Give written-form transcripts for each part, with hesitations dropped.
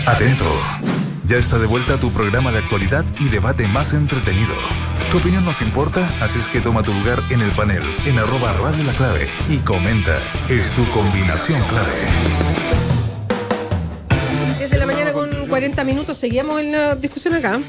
Atento. Ya está de vuelta tu programa de actualidad y debate más entretenido. Tu opinión nos importa, así es que toma tu lugar en el panel, en @Radio La Clave, y comenta. Es tu combinación clave. Desde la mañana con 40 minutos seguimos en la discusión acá.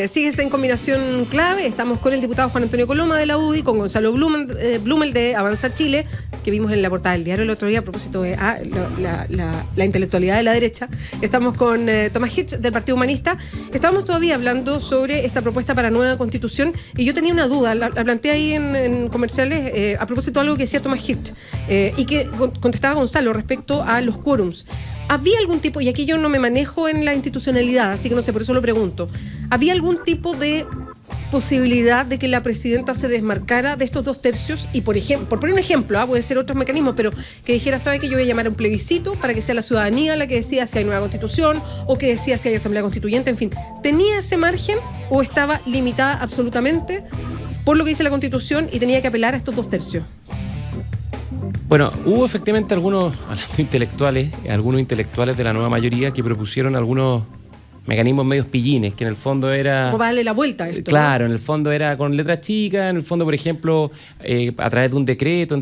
Sigues en combinación clave. Estamos con el diputado Juan Antonio Coloma de la UDI, con Gonzalo Blumel de Avanza Chile, que vimos en la portada del diario el otro día a propósito de la intelectualidad de la derecha. Estamos con Tomás Hirsch del Partido Humanista. Estamos todavía hablando sobre esta propuesta para nueva constitución y yo tenía una duda, la planteé ahí en comerciales a propósito de algo que decía Tomás Hirsch y que contestaba Gonzalo respecto a los quórums. ¿Había algún tipo, y aquí yo no me manejo en la institucionalidad, así que no sé, por eso lo pregunto, ¿había algún tipo de posibilidad de que la presidenta se desmarcara de estos 2/3 y, por poner un ejemplo, puede ser otros mecanismos, pero que dijera, ¿sabe qué? Yo voy a llamar a un plebiscito para que sea la ciudadanía la que decida si hay nueva constitución o que decida si hay asamblea constituyente, en fin. ¿Tenía ese margen o estaba limitada absolutamente por lo que dice la constitución y tenía que apelar a estos 2/3? Bueno, hubo efectivamente algunos intelectuales de la nueva mayoría que propusieron algunos mecanismos medios pillines, que en el fondo era... ¿Cómo darle la vuelta a esto? Claro, ¿no? En el fondo era con letras chicas, en el fondo, por ejemplo, a través de un decreto,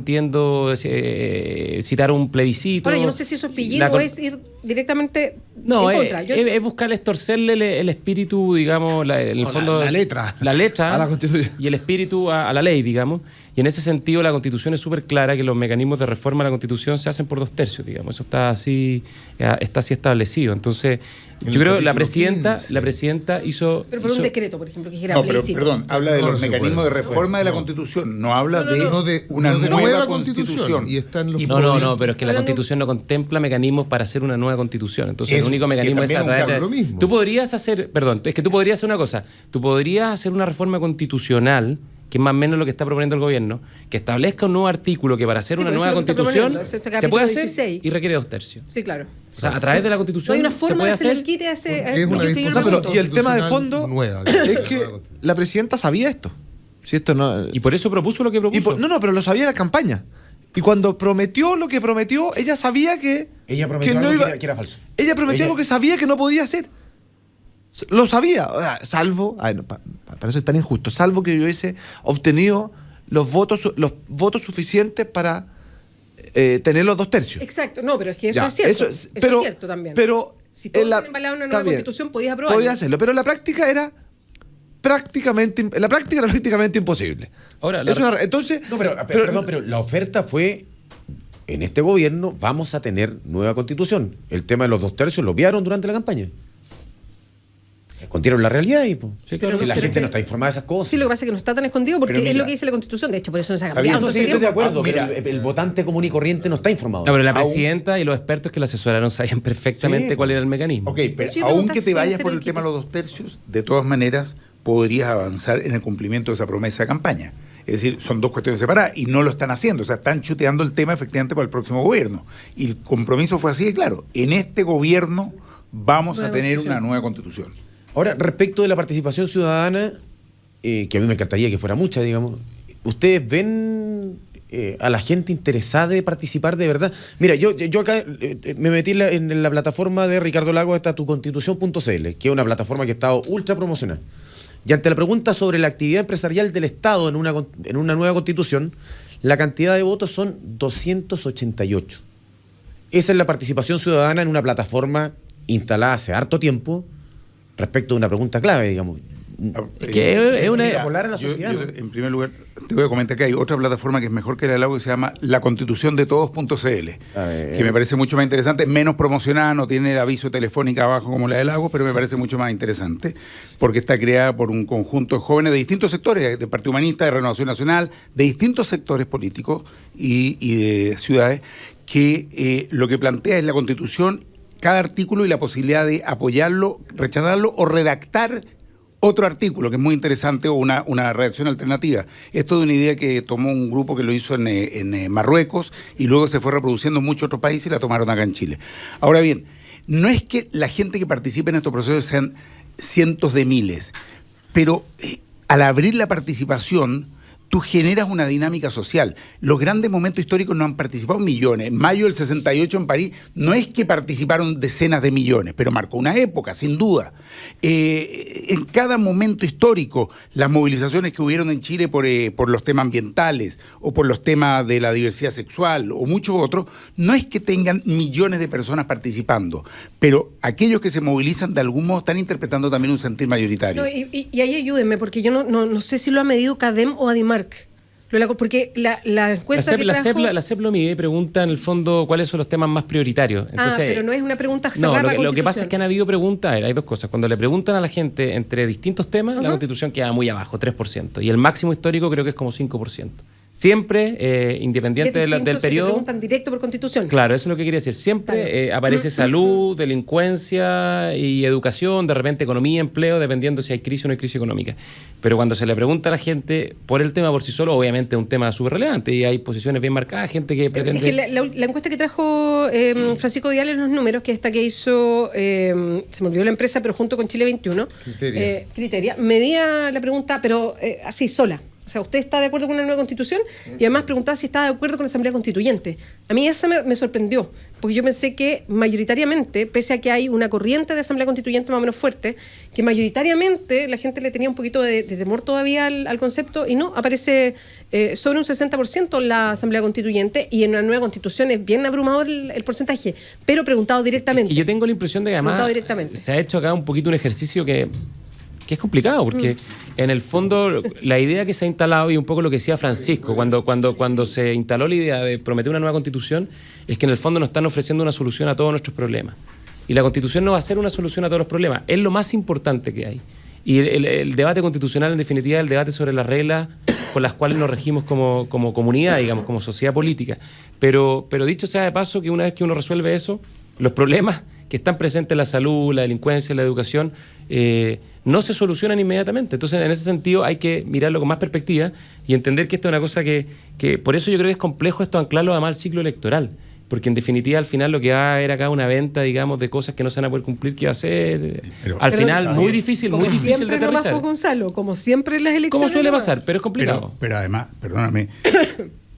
citar un plebiscito. Ahora, yo no sé si eso es pillín o es ir directamente en contra. Es buscarles torcerle el espíritu, digamos, en el fondo... La letra a la Constitución. Y el espíritu a la ley, digamos. Y en ese sentido la Constitución es súper clara que los mecanismos de reforma a la Constitución se hacen por 2/3, digamos. Eso está así establecido. Entonces, yo creo que la presidenta hizo... Pero por un decreto, por ejemplo, que dijera plebiscito. Perdón, habla de los mecanismos de reforma de la Constitución, no habla de una nueva Constitución. Y están los No, pero es que la Constitución no contempla mecanismos para hacer una nueva Constitución. Entonces, el único mecanismo es a través de... Tú podrías hacer una cosa. Tú podrías hacer una reforma constitucional, que es más o menos lo que está proponiendo el gobierno, que establezca un nuevo artículo que para hacer una nueva constitución se puede hacer 16. Y requiere 2/3. Sí, claro. O sea, a través de la constitución no hay una forma se puede de hacer hacer el quite a ese... Es una y el tema de fondo es que la presidenta sabía esto. Si esto no... Y por eso propuso lo que propuso. Pero lo sabía en la campaña. Y cuando prometió lo que prometió, ella sabía que... Ella prometió algo que era falso. Ella prometió algo que sabía que no podía hacer. Lo sabía, salvo... para eso es tan injusto. Salvo que yo hubiese obtenido los votos suficientes para tener los 2/3. Exacto, no, pero es que eso es cierto. Eso es cierto también. Pero si todos tienen embalado una nueva constitución, podías aprobarlo. Podía hacerlo, pero la práctica era prácticamente imposible. Ahora, pero la oferta fue: en este gobierno vamos a tener nueva constitución. El tema de los 2/3 lo obviaron durante la campaña. Escondieron la realidad y sí, claro, si la gente no está informada de esas cosas. Sí, lo que pasa es que no está tan escondido porque es lo que dice la Constitución. De hecho, por eso no se ha cambiado. No, sí, estoy de acuerdo, pero el votante común y corriente no está informado. No, pero la presidenta y los expertos que la asesoraron sabían perfectamente cuál era el mecanismo. Ok, pero aunque te vayas por el tema de los 2/3, de todas maneras podrías avanzar en el cumplimiento de esa promesa de campaña. Es decir, son dos cuestiones separadas y no lo están haciendo. O sea, están chuteando el tema efectivamente para el próximo gobierno. Y el compromiso fue así de claro. En este gobierno vamos a tener una nueva constitución. Ahora, respecto de la participación ciudadana, que a mí me encantaría que fuera mucha, digamos, ¿ustedes ven a la gente interesada de participar de verdad? Mira, yo acá me metí en la plataforma de Ricardo Lagos, está tuconstitución.cl, que es una plataforma que ha estado ultra promocionada. Y ante la pregunta sobre la actividad empresarial del Estado en una nueva constitución, la cantidad de votos son 288. Esa es la participación ciudadana en una plataforma instalada hace harto tiempo, respecto de una pregunta clave, digamos. Es que es una... polar en la sociedad. Yo, en primer lugar, te voy a comentar que hay otra plataforma que es mejor que la del agua, que se llama laconstituciondetodos.cl, que me parece mucho más interesante, menos promocionada, no tiene el aviso telefónico abajo como la del agua, pero me parece mucho más interesante, porque está creada por un conjunto de jóvenes de distintos sectores, de Partido Humanista, de Renovación Nacional, de distintos sectores políticos y de ciudades, que lo que plantea es la Constitución, cada artículo y la posibilidad de apoyarlo, rechazarlo o redactar otro artículo, que es muy interesante, o una redacción alternativa. Esto de una idea que tomó un grupo que lo hizo en Marruecos y luego se fue reproduciendo en muchos otros países y la tomaron acá en Chile. Ahora bien, no es que la gente que participe en estos procesos sean cientos de miles, pero al abrir la participación, tú generas una dinámica social. Los grandes momentos históricos no han participado millones. En mayo del 68 en París no es que participaron decenas de millones, pero marcó una época, sin duda. En cada momento histórico, las movilizaciones que hubieron en Chile por los temas ambientales o por los temas de la diversidad sexual o muchos otros, no es que tengan millones de personas participando, pero aquellos que se movilizan de algún modo están interpretando también un sentir mayoritario. No, y ahí ayúdenme, porque yo no sé si lo ha medido CADEM o Adimark. Porque la encuesta la CEP lo mide y pregunta en el fondo cuáles son los temas más prioritarios. Entonces, pero no es una pregunta no, cerrada. Lo que pasa es que han habido preguntas, hay dos cosas. Cuando le preguntan a la gente entre distintos temas, la Constitución queda muy abajo, 3%. Y el máximo histórico creo que es como 5%. Siempre, independiente del periodo. Si preguntan directo por Constitución. Claro, eso es lo que quería decir. Siempre aparece salud, delincuencia y educación, de repente economía, empleo, dependiendo si hay crisis o no hay crisis económica. Pero cuando se le pregunta a la gente por el tema por sí solo, obviamente es un tema súper relevante y hay posiciones bien marcadas, gente que pretende... Es que la encuesta que trajo Francisco Vidal en los números, que es esta que hizo, se me olvidó la empresa, pero junto con Chile 21, Criteria, medía la pregunta, pero así, sola. O sea, ¿usted está de acuerdo con una nueva Constitución? Y además preguntaba si estaba de acuerdo con la Asamblea Constituyente. A mí esa me sorprendió, porque yo pensé que mayoritariamente, pese a que hay una corriente de Asamblea Constituyente más o menos fuerte, que mayoritariamente la gente le tenía un poquito de temor todavía al concepto, y no, aparece sobre un 60% la Asamblea Constituyente, y en una nueva Constitución es bien abrumador el porcentaje, pero preguntado directamente. Y yo tengo la impresión de que además se ha hecho acá un poquito un ejercicio que es complicado, porque en el fondo la idea que se ha instalado, y un poco lo que decía Francisco, cuando se instaló la idea de prometer una nueva Constitución, es que en el fondo nos están ofreciendo una solución a todos nuestros problemas. Y la Constitución no va a ser una solución a todos los problemas, es lo más importante que hay. Y el debate constitucional, en definitiva, es el debate sobre las reglas con las cuales nos regimos como comunidad, digamos, como sociedad política. Pero dicho sea de paso, que una vez que uno resuelve eso, los problemas que están presentes en la salud, la delincuencia, la educación, no se solucionan inmediatamente. Entonces, en ese sentido, hay que mirarlo con más perspectiva y entender que esto es una cosa que por eso yo creo que es complejo esto anclarlo además al ciclo electoral. Porque en definitiva, al final, lo que va a haber acá una venta, digamos, de cosas que no se van a poder cumplir, que va a ser, al final, muy difícil de aterrizar. Gonzalo, como siempre en las elecciones. Como suele pasar, pero es complicado. Pero además, perdóname,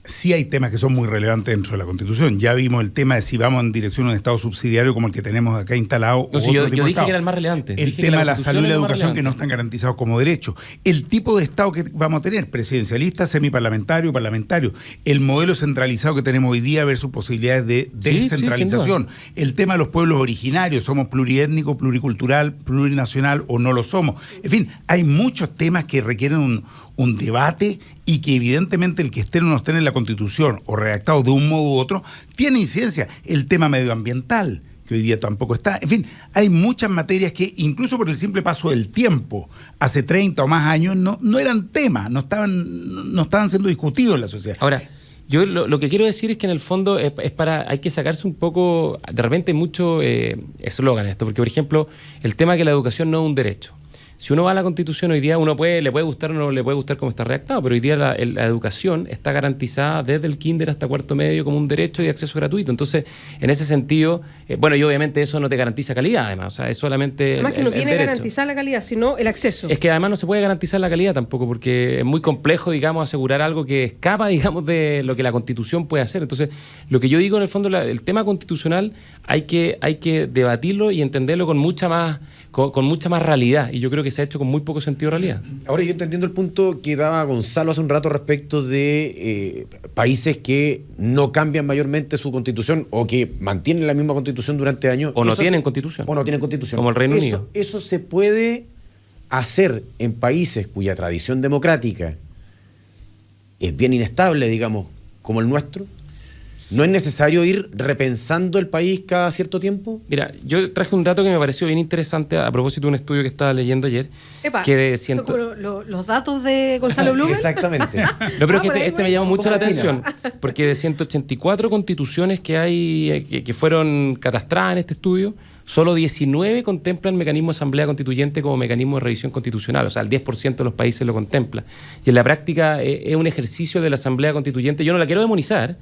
sí hay temas que son muy relevantes dentro de la Constitución. Ya vimos el tema de si vamos en dirección a un Estado subsidiario como el que tenemos acá instalado. No, yo dije que era el más relevante. El tema de la salud y la educación que no están garantizados como derechos. El tipo de Estado que vamos a tener, presidencialista, semiparlamentario, parlamentario. El modelo centralizado que tenemos hoy día versus posibilidades de descentralización. El tema de los pueblos originarios. Somos pluriétnico, pluricultural, plurinacional o no lo somos. En fin, hay muchos temas que requieren un debate y que evidentemente el que esté o no esté en la Constitución o redactado de un modo u otro tiene incidencia. El tema medioambiental, que hoy día tampoco está. En fin, hay muchas materias que incluso por el simple paso del tiempo, hace 30 o más años, no eran temas, no estaban siendo discutidos en la sociedad. Ahora, yo lo que quiero decir es que en el fondo hay que sacarse un poco, de repente mucho eslogan esto, porque por ejemplo, el tema de que la educación no es un derecho. Si uno va a la Constitución hoy día, le puede gustar o no le puede gustar cómo está redactado, pero hoy día la educación está garantizada desde el kinder hasta cuarto medio como un derecho y acceso gratuito. Entonces, en ese sentido, y obviamente eso no te garantiza calidad, además, o sea, es solamente además que no tiene que garantizar la calidad, sino el acceso. Es que además no se puede garantizar la calidad tampoco, porque es muy complejo, digamos, asegurar algo que escapa, digamos, de lo que la Constitución puede hacer. Entonces, lo que yo digo en el fondo, el tema constitucional hay que debatirlo y entenderlo con mucha más realidad, y yo creo que se ha hecho con muy poco sentido de realidad. Ahora, yo entendiendo el punto que daba Gonzalo hace un rato respecto de países que no cambian mayormente su constitución o que mantienen la misma constitución durante años. O no tienen constitución. Como el Reino Unido. Eso se puede hacer en países cuya tradición democrática es bien inestable, digamos, como el nuestro. ¿No es necesario ir repensando el país cada cierto tiempo? Mira, yo traje un dato que me pareció bien interesante a propósito de un estudio que estaba leyendo ayer. ¿Son como los datos de Gonzalo Blumen? Exactamente. No, pero es que este me llamó mucho la atención, porque de 184 constituciones que hay que fueron catastradas en este estudio, solo 19 contemplan el mecanismo de asamblea constituyente como mecanismo de revisión constitucional, o sea, el 10% de los países lo contempla. Y en la práctica es un ejercicio de la asamblea constituyente, yo no la quiero demonizar,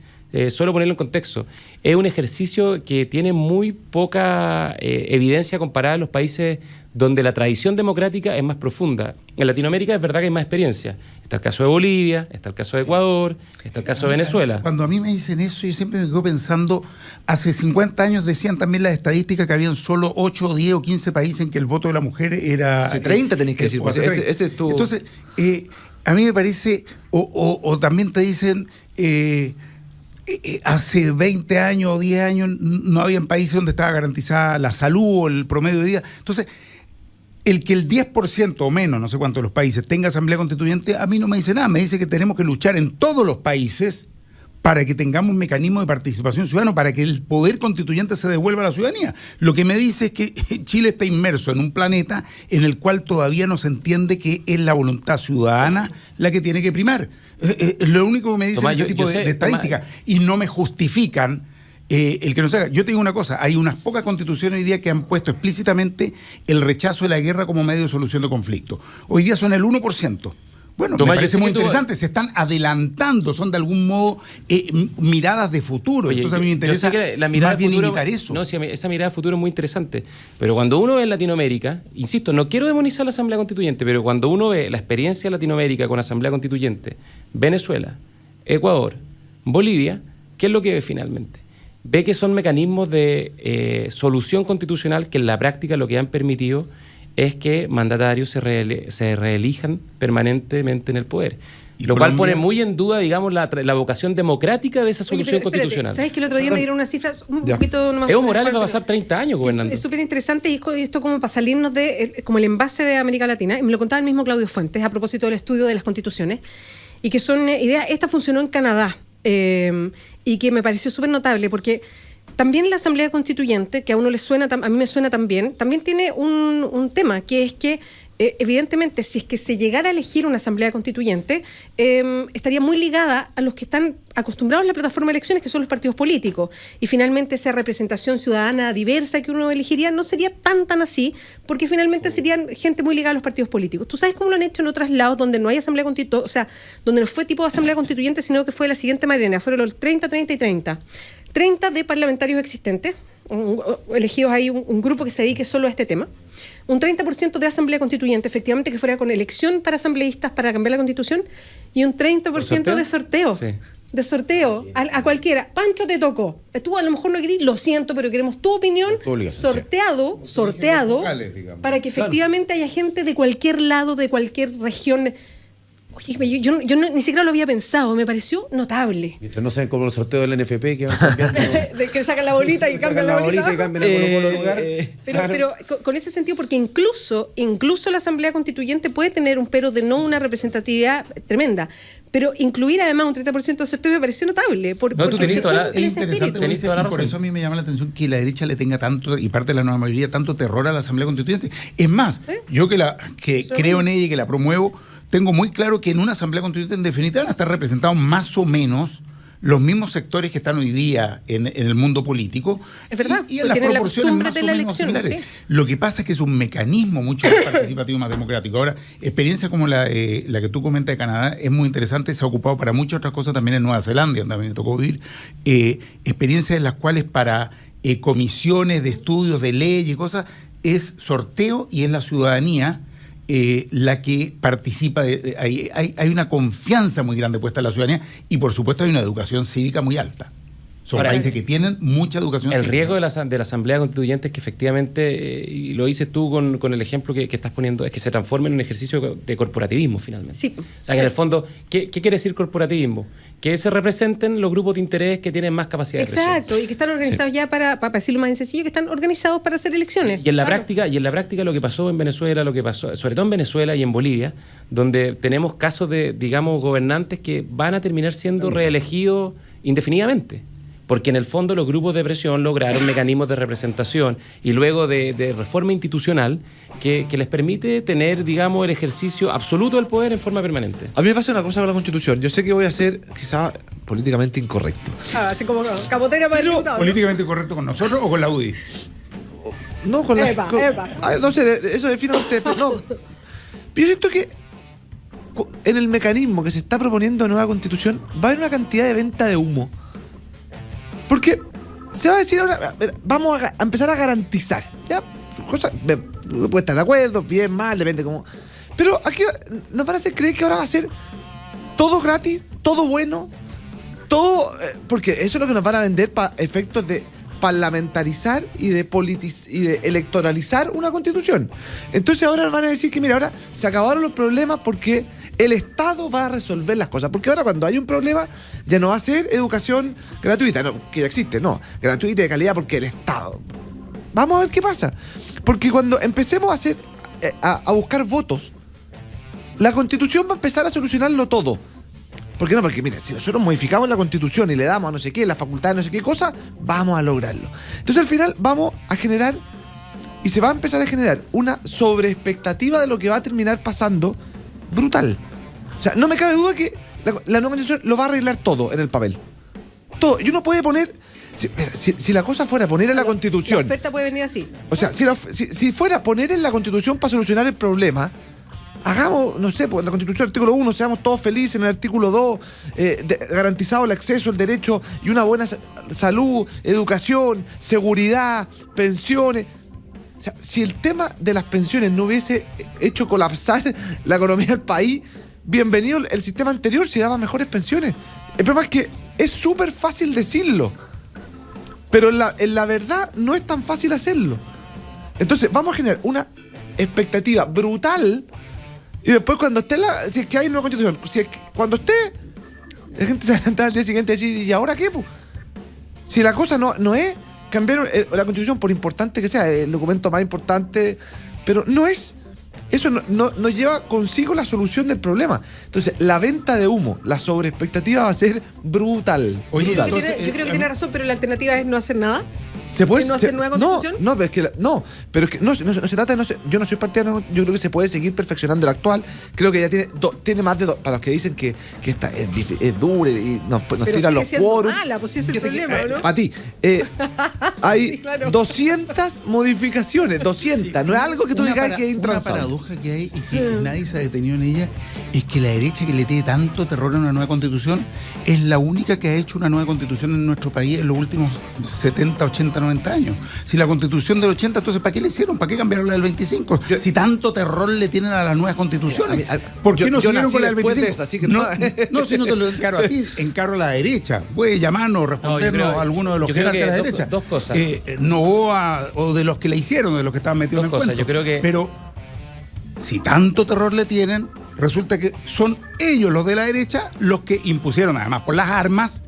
solo ponerlo en contexto, es un ejercicio que tiene muy poca evidencia comparada a los países donde la tradición democrática es más profunda. En Latinoamérica es verdad que hay más experiencia. Está el caso de Bolivia, está el caso de Ecuador, está el caso de Venezuela. Cuando a mí me dicen eso, yo siempre me quedo pensando, hace 50 años decían también las estadísticas que habían solo 8, 10 o 15 países en que el voto de la mujer era... Hace 30 tenés que decir, pues, ese es tu... Entonces, a mí me parece, o también te dicen... hace 20 años o 10 años no había países donde estaba garantizada la salud o el promedio de vida. Entonces, el que el 10% o menos, no sé cuántos de los países, tenga asamblea constituyente, a mí no me dice nada. Me dice que tenemos que luchar en todos los países para que tengamos un mecanismo de participación ciudadana, para que el poder constituyente se devuelva a la ciudadanía. Lo que me dice es que Chile está inmerso en un planeta en el cual todavía no se entiende que es la voluntad ciudadana la que tiene que primar. Es lo único que me dicen ese tipo de estadísticas. Y no me justifican el que no se haga. Yo te digo una cosa, hay unas pocas constituciones hoy día que han puesto explícitamente el rechazo de la guerra como medio de solución de conflictos. Hoy día son el 1%. Bueno, Tomás, me parece muy interesante, se están adelantando, son de algún modo miradas de futuro. Oye, entonces a mí me interesa más bien imitar eso. No, sí, esa mirada de futuro es muy interesante. Pero cuando uno ve en Latinoamérica, insisto, no quiero demonizar la Asamblea Constituyente, pero cuando uno ve la experiencia de Latinoamérica con Asamblea Constituyente, Venezuela, Ecuador, Bolivia, ¿qué es lo que ve finalmente? Ve que son mecanismos de solución constitucional que en la práctica lo que han permitido es que mandatarios se reelijan permanentemente en el poder. Lo cual pone muy en duda, digamos, la vocación democrática de esa solución constitucional. ¿Sabes que el otro día me dieron unas cifras un poquito más? Evo Morales va a pasar 30 años gobernando. Es súper interesante y esto como para salirnos de como el envase de América Latina. Y me lo contaba el mismo Claudio Fuentes a propósito del estudio de las constituciones. Y que son ideas, esta funcionó en Canadá y que me pareció súper notable porque también la Asamblea Constituyente, que a uno le suena, a mí me suena también tiene un tema, que es que evidentemente si es que se llegara a elegir una Asamblea Constituyente, estaría muy ligada a los que están acostumbrados a la plataforma de elecciones, que son los partidos políticos. Y finalmente esa representación ciudadana diversa que uno elegiría no sería tan así, porque finalmente serían gente muy ligada a los partidos políticos. ¿Tú sabes cómo lo han hecho en otros lados donde no hay Asamblea Constituyente? O sea, donde no fue tipo de Asamblea Constituyente, sino que fue de la siguiente manera. Fueron los 30, 30 y 30. 30 de parlamentarios existentes, elegidos ahí un grupo que se dedique solo a este tema. Un 30% de asamblea constituyente, efectivamente, que fuera con elección para asambleístas para cambiar la constitución, y un 30% de sorteo. Sí. De sorteo a cualquiera. Pancho, te tocó. Tú a lo mejor no querís, lo siento, pero queremos tu opinión, sorteado, para que efectivamente haya gente de cualquier lado, de cualquier región. Oye, yo ni siquiera lo había pensado, me pareció notable. Mientras no saben cómo los sorteos del NFP que van cambiando. De que sacan la bolita y cambian la bolita y cambian el Colo-Colo lugar. Pero con ese sentido, porque incluso la Asamblea Constituyente puede tener un pero de no una representatividad tremenda, pero incluir además un 30% de sorteo me pareció notable. Tú tenés toda la razón. Por eso a mí me llama la atención que la derecha le tenga tanto, y parte de la nueva mayoría, tanto terror a la Asamblea Constituyente. Es más, yo que creo en ella y que la promuevo, tengo muy claro que en una Asamblea Constituyente en definitiva van a estar representados más o menos los mismos sectores que están hoy día en el mundo político. Es verdad. Y en las proporciones más o menos similares. Sí. Lo que pasa es que es un mecanismo mucho más participativo, más democrático. Ahora, experiencia como la que tú comentas de Canadá es muy interesante, se ha ocupado para muchas otras cosas también en Nueva Zelanda, donde a mí me tocó vivir. Experiencias en las cuales para comisiones de estudios de ley y cosas es sorteo y es la ciudadanía la que participa. Hay una confianza muy grande puesta en la ciudadanía y por supuesto hay una educación cívica muy alta. Son países que tienen mucha educación cívica. El riesgo de la Asamblea Constituyente es que efectivamente, y lo dices tú con el ejemplo que estás poniendo, es que se transforme en un ejercicio de corporativismo finalmente. Sí. O sea, que en el fondo, ¿qué quiere decir corporativismo? Que se representen los grupos de interés que tienen más capacidad de presión. Exacto, y que están organizados ya para decirlo más en sencillo, que están organizados para hacer elecciones. Y en la práctica lo que pasó en Venezuela, lo que pasó, sobre todo en Venezuela y en Bolivia, donde tenemos casos de, digamos, gobernantes que van a terminar siendo reelegidos indefinidamente. Porque en el fondo los grupos de presión lograron mecanismos de representación y luego de reforma institucional que les permite tener, digamos, el ejercicio absoluto del poder en forma permanente. A mí me pasa una cosa con la Constitución. Yo sé que voy a ser quizá políticamente incorrecto. Así como capotera para el diputado. ¿Políticamente incorrecto con nosotros o con la UDI? No, con la... no sé, eso define usted, pero no. Yo siento que en el mecanismo que se está proponiendo de nueva Constitución va a haber una cantidad de venta de humo Porque se va a decir ahora, vamos a empezar a garantizar, ¿ya? Cosa, uno puede estar de acuerdo, bien, mal, depende cómo. Pero aquí nos van a hacer creer que ahora va a ser todo gratis, todo bueno, todo. Porque eso es lo que nos van a vender para efectos de parlamentarizar y de electoralizar una constitución. Entonces ahora nos van a decir que, mira, ahora se acabaron los problemas porque el Estado va a resolver las cosas. Porque ahora cuando hay un problema ya no va a ser educación gratuita, no, que ya existe, no, gratuita y de calidad porque el Estado. Vamos a ver qué pasa. Porque cuando empecemos a hacer a buscar votos, la Constitución va a empezar a solucionarlo todo. ¿Por qué no? Porque, mira, si nosotros modificamos la Constitución y le damos a no sé qué, la facultad de no sé qué cosa, vamos a lograrlo. Entonces, al final, vamos a generar, y se va a empezar a generar una sobreexpectativa de lo que va a terminar pasando brutal. O sea, no me cabe duda que la nueva Constitución lo va a arreglar todo en el papel. Todo. Y uno puede poner... Si la cosa fuera poner en la Constitución... La oferta puede venir así. O sea, si fuera poner en la Constitución para solucionar el problema... Hagamos, no sé, pues en la Constitución, artículo 1, seamos todos felices, en el artículo 2, garantizado el acceso, el derecho y una buena salud, educación, seguridad, pensiones. O sea, si el tema de las pensiones no hubiese hecho colapsar la economía del país, bienvenido el sistema anterior si daba mejores pensiones. El problema es que es súper fácil decirlo, pero en la verdad no es tan fácil hacerlo. Entonces vamos a generar una expectativa brutal. Y después cuando esté si es que hay una constitución, cuando esté, la gente se va a levantar al día siguiente y decir, ¿y ahora qué? Po? Si la cosa no es cambiar la constitución, por importante que sea, el documento más importante, pero no es, eso no lleva consigo la solución del problema. Entonces, la venta de humo, la sobreexpectativa va a ser brutal. Oye, brutal. yo creo que tiene razón, pero la alternativa es no hacer nada. ¿Se puede no hacer nueva constitución? No, pero es que no se trata de yo no soy partidario, yo creo que se puede seguir perfeccionando el actual. Creo que ya tiene más de para los que dicen que esta es dura y nos tiran los quórums. Mala, pues sí es el problema, ¿no? A ti. Hay Sí, claro. 200 modificaciones, 200. No es algo que tú digas que es intransable. Una paradoja que hay y que nadie se ha detenido en ella es que la derecha, que le tiene tanto terror a una nueva constitución, es la única que ha hecho una nueva constitución en nuestro país en los últimos 70, 80, 90 años. Si la constitución del 80, entonces ¿para qué le hicieron? ¿Para qué cambiaron la del 25? Si tanto terror le tienen a las nuevas constituciones. ¿Por qué no siguieron con la del 25? Así que no, si no te lo encaro a ti, encaro a la derecha. Puede llamarnos, respondernos a alguno de los jerarcas de la derecha. Dos cosas. No o de los que le hicieron, de los que estaban metidos en el cuento. Yo creo que... Pero si tanto terror le tienen, resulta que son ellos, los de la derecha, los que impusieron, además por las armas,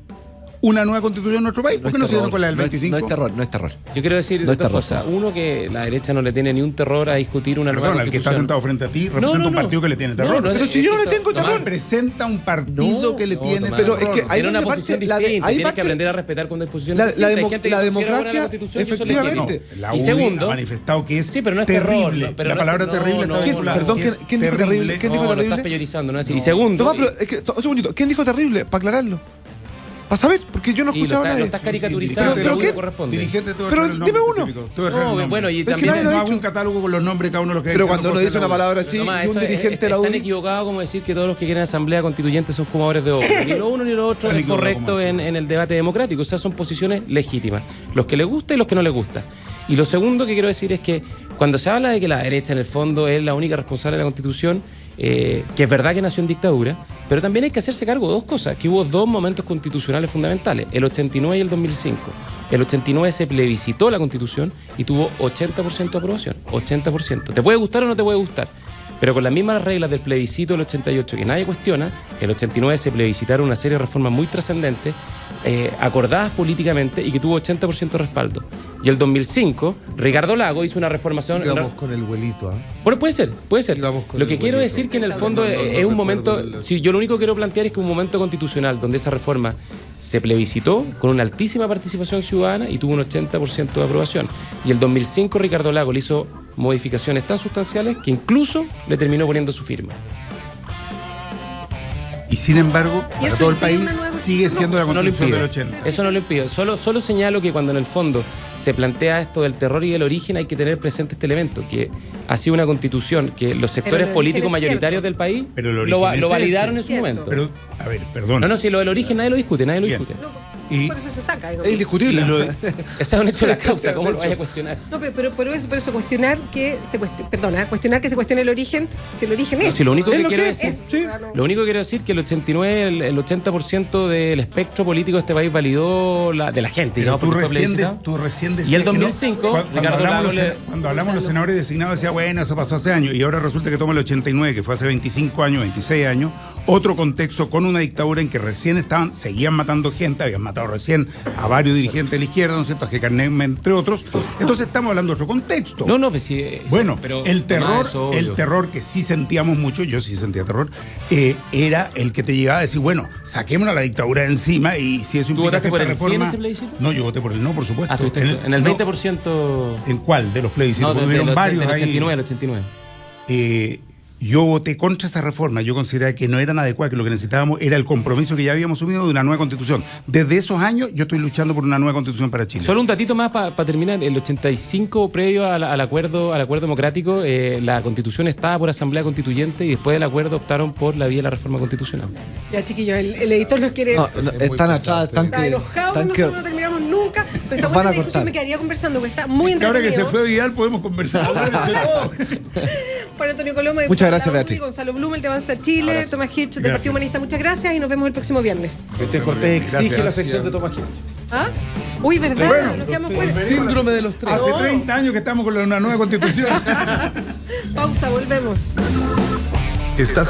una nueva constitución en nuestro país. ¿Por qué no se dieron con la del 25? No es terror. Yo quiero decir dos cosas. Uno, que la derecha no le tiene ni un terror a discutir una nueva constitución. El que está sentado frente a ti representa un partido que le tiene terror. Pero si yo no le tengo terror. Representa un partido que le tiene terror. Pero es que hay una posición distinta. Tienes que aprender a respetar cuando hay posiciones distintas. La democracia, efectivamente. La y segundo, ha manifestado que es sí, pero no es terrible. terror. Pero la palabra terrible está vinculada. Perdón, ¿quién dijo terrible? ¿Quién dijo lo terrible? estás peyorizando, ¿no? Y segundo... Toma, pero un segundito. ¿Quién dijo terrible? Para aclararlo. Para saber, porque yo no he escuchado a nadie. Lo estás caricaturizando, pero ¿qué? corresponde. Dirigente, pero dime uno. No, bueno, y también no hago un catálogo con los nombres de cada uno de los que pero cuando uno dice una palabra así, Tomás, un dirigente de la UDI... UDI... Están equivocados como decir que todos los que quieren asamblea constituyente son fumadores de oro. Ni lo uno ni lo otro es correcto en el debate democrático. O sea, son posiciones legítimas. Los que les gusta y los que no les gusta. Y lo segundo que quiero decir es que cuando se habla de que la derecha en el fondo es la única responsable de la Constitución, que es verdad que nació en dictadura, pero también hay que hacerse cargo de dos cosas, que hubo dos momentos constitucionales fundamentales, el 89 y el 2005. El 89 se plebiscitó la Constitución y tuvo 80% de aprobación, 80%. ¿Te puede gustar o no te puede gustar? Pero con las mismas reglas del plebiscito del 88 que nadie cuestiona, el 89 se plebiscitaron una serie de reformas muy trascendentes, acordadas políticamente y que tuvo 80% de respaldo. Y el 2005, Ricardo Lago hizo una reformación... Digamos con el vuelito, ¿eh? Bueno, puede ser. Lo que quiero vuelito. decir que en el fondo es un momento... Si yo lo único que quiero plantear es que un momento constitucional donde esa reforma se plebiscitó con una altísima participación ciudadana y tuvo un 80% de aprobación. Y el 2005 Ricardo Lago le hizo modificaciones tan sustanciales que incluso le terminó poniendo su firma. Y sin embargo, ¿Y para eso todo el impide país una nueva sigue siendo la Eso no lo constitución impide. del 80. Eso no lo impide. Solo señalo que cuando en el fondo se plantea esto del terror y del origen hay que tener presente este elemento, que ha sido una constitución que los sectores el políticos origen es mayoritarios cierto. del país Pero el lo origen es validaron ese. en su momento. Pero, a ver, perdón. No, si lo del origen nadie lo discute, Bien. discute. Por eso se saca. Es indiscutible. Ese es un hecho de la causa, ¿cómo lo vaya a cuestionar? No, pero por eso cuestionar que se cuestione el origen, si el origen es. Si lo único que lo quiero que decir, sí. lo único que quiero decir que el 89, el 80% del espectro político de este país validó de la gente, Pero ¿no? tú recién decías Y el que no. 2005, Ricardo Lagos Cuando hablamos de los senadores designados, decía, bueno, eso pasó hace años, y ahora resulta que toma el 89, que fue hace 25 años, 26 años, otro contexto con una dictadura en que recién seguían matando gente, habían matado recién a varios dirigentes de la izquierda, ¿no es cierto?, a Carné, entre otros. Entonces estamos hablando de otro contexto. No, pues sí. Bueno, pero el terror que sí sentíamos mucho, yo sí sentía terror, era el que te llegaba a decir, bueno, saquémonos a la dictadura de encima, y si eso implica votaste por el reforma, sí en ese plebiscito? No, yo voté por el no, por supuesto. En el 20%. ¿En cuál de los plebiscitos? No, Porque hubieron varios del ahí. 89, el 89. Yo voté contra esa reforma. Yo consideraba que no eran adecuadas, que lo que necesitábamos era el compromiso que ya habíamos asumido de una nueva constitución. Desde esos años yo estoy luchando por una nueva constitución para Chile. Solo un datito más para terminar. El 85, previo al acuerdo democrático, la constitución estaba por asamblea constituyente y después del acuerdo optaron por la vía de la reforma constitucional. Ya, chiquillos, el editor nos quiere... Están atrás, Está enojado, nosotros no terminamos nunca. Pero esta buena discusión me quedaría conversando, porque está muy entretenido. Ahora que se fue Vidal podemos conversar. Juan Antonio Coloma, muchas gracias, Beatriz. Gonzalo Blumel de Avanza Chile, Tomás Hirsch del Partido Humanista, muchas gracias y nos vemos el próximo viernes. Este Cortés exige la sección de Tomás Hirsch. ¿Ah? Uy, ¿verdad? Bueno, nos quedamos fuera. Síndrome de los tres. Hace 30 años que estamos con una nueva constitución. Pausa, volvemos. Estás